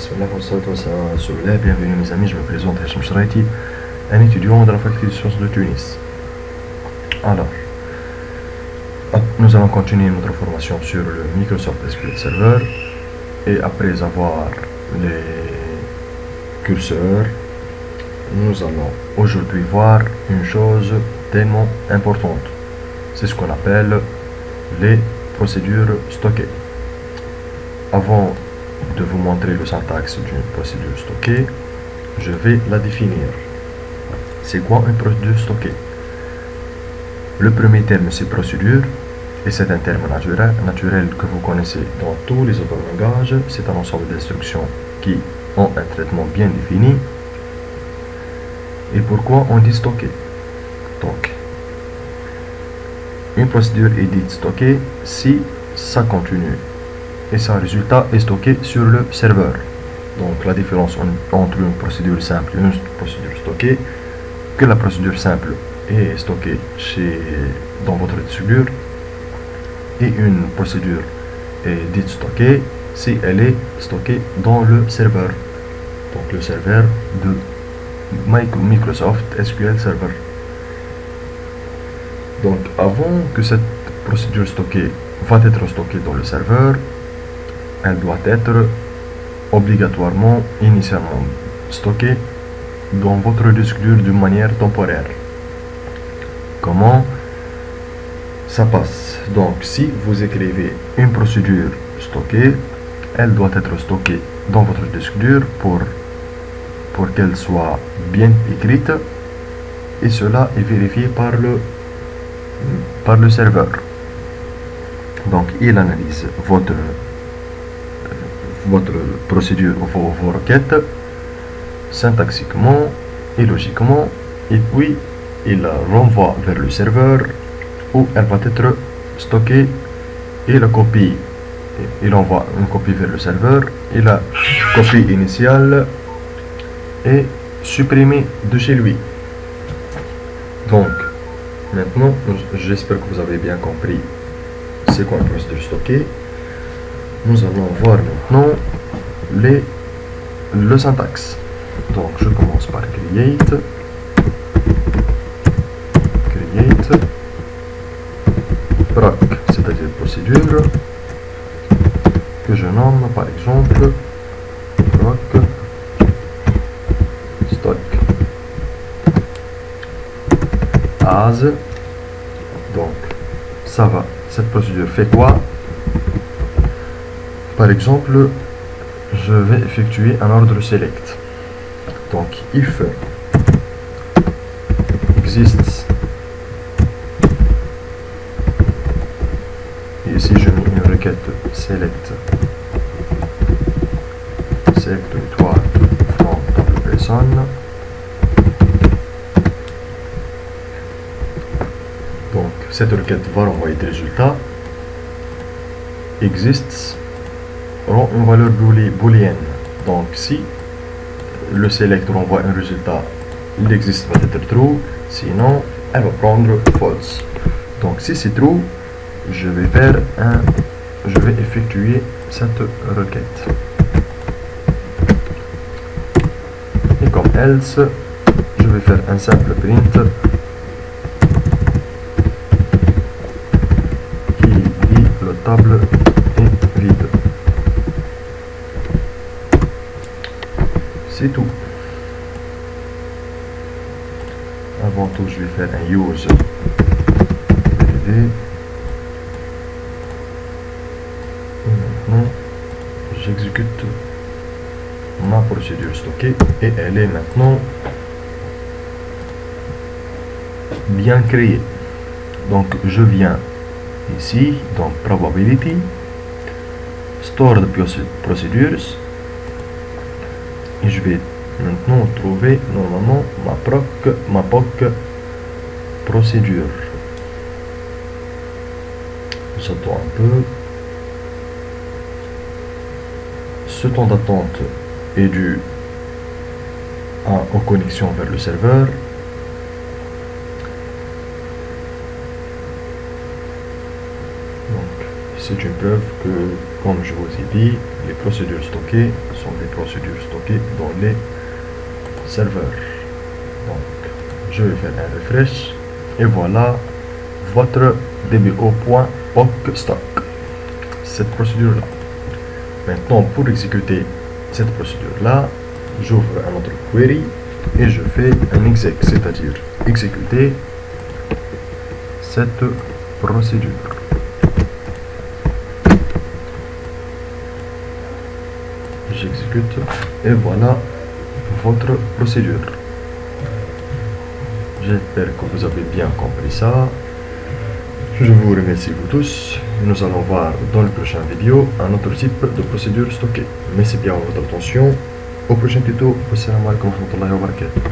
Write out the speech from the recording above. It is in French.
Bismillah wa salatu wa salam ala rasulillah. Bienvenue mes amis, je me présente Hachim Shraiti, un étudiant de la faculté de sciences de Tunis. Alors, nous allons continuer notre formation sur le Microsoft SQL Server et après avoir les curseurs, nous allons aujourd'hui voir une chose tellement importante. C'est ce qu'on appelle les procédures stockées. Avant de vous montrer le syntaxe d'une procédure stockée, je vais la définir. C'est quoi une procédure stockée? Le premier terme c'est procédure, et c'est un terme naturel que vous connaissez dans tous les autres langages. C'est un ensemble d'instructions qui ont un traitement bien défini. Et pourquoi on dit stocké? Donc, une procédure est dite stockée si sa contenu et son résultat est stocké sur le serveur. Donc la différence entre une procédure simple et une procédure stockée, que la procédure simple est stockée dans votre disque dur et une procédure est dite stockée si elle est stockée dans le serveur. Donc le serveur de Microsoft SQL Server. Donc avant que cette procédure stockée va être stockée dans le serveur, elle doit être obligatoirement initialement stockée dans votre disque dur d'une manière temporaire. Comment ça passe? Donc si vous écrivez une procédure stockée, elle doit être stockée dans votre disque dur pour qu'elle soit bien écrite, et cela est vérifié par le serveur. Donc il analyse votre procédure, vos requêtes, syntaxiquement et logiquement, et puis il la renvoie vers le serveur où elle va être stockée, et la copie, il envoie une copie vers le serveur et la copie initiale est supprimée de chez lui. Donc maintenant, j'espère que vous avez bien compris c'est quoi une procédure stockée. Nous allons voir maintenant le syntaxe. Donc je commence par create proc, c'est-à-dire procédure que je nomme par exemple proc stock as. Donc ça va, cette procédure fait quoi? Par exemple, je vais effectuer un ordre select. Donc if exists, et ici je mets une requête select étoile from table personne. Donc cette requête va renvoyer des résultats. Exists rend une valeur booléenne. Donc si le select renvoie un résultat, l'exist va être true, sinon elle va prendre false. Donc si c'est true, je vais effectuer cette requête. Et comme else, je vais faire un simple print qui dit la table est vide. C'est tout. Avant tout, je vais faire un use valider. Et maintenant, j'exécute ma procédure stockée et elle est maintenant bien créée. Donc je viens ici dans probability, stored procedures, et je vais maintenant trouver normalement ma POC procédure. J'attends un peu. Ce temps d'attente est dû aux connexions vers le serveur. Donc c'est une preuve que, comme je vous ai dit, les procédures stockées sont des procédures stockées dans les serveurs. Donc, je vais faire un refresh et voilà votre dbo.pocstock, cette procédure là. Maintenant, pour exécuter cette procédure là, j'ouvre un autre query et je fais un exec, c'est-à-dire exécuter cette procédure. J'exécute et voilà votre procédure. J'espère que vous avez bien compris ça. Je vous remercie vous tous. Nous allons voir dans le prochain vidéo un autre type de procédure stockée. Merci bien votre attention. Au prochain tuto. Wassalamu alaikum wa rahmatullahi wa barakatuh.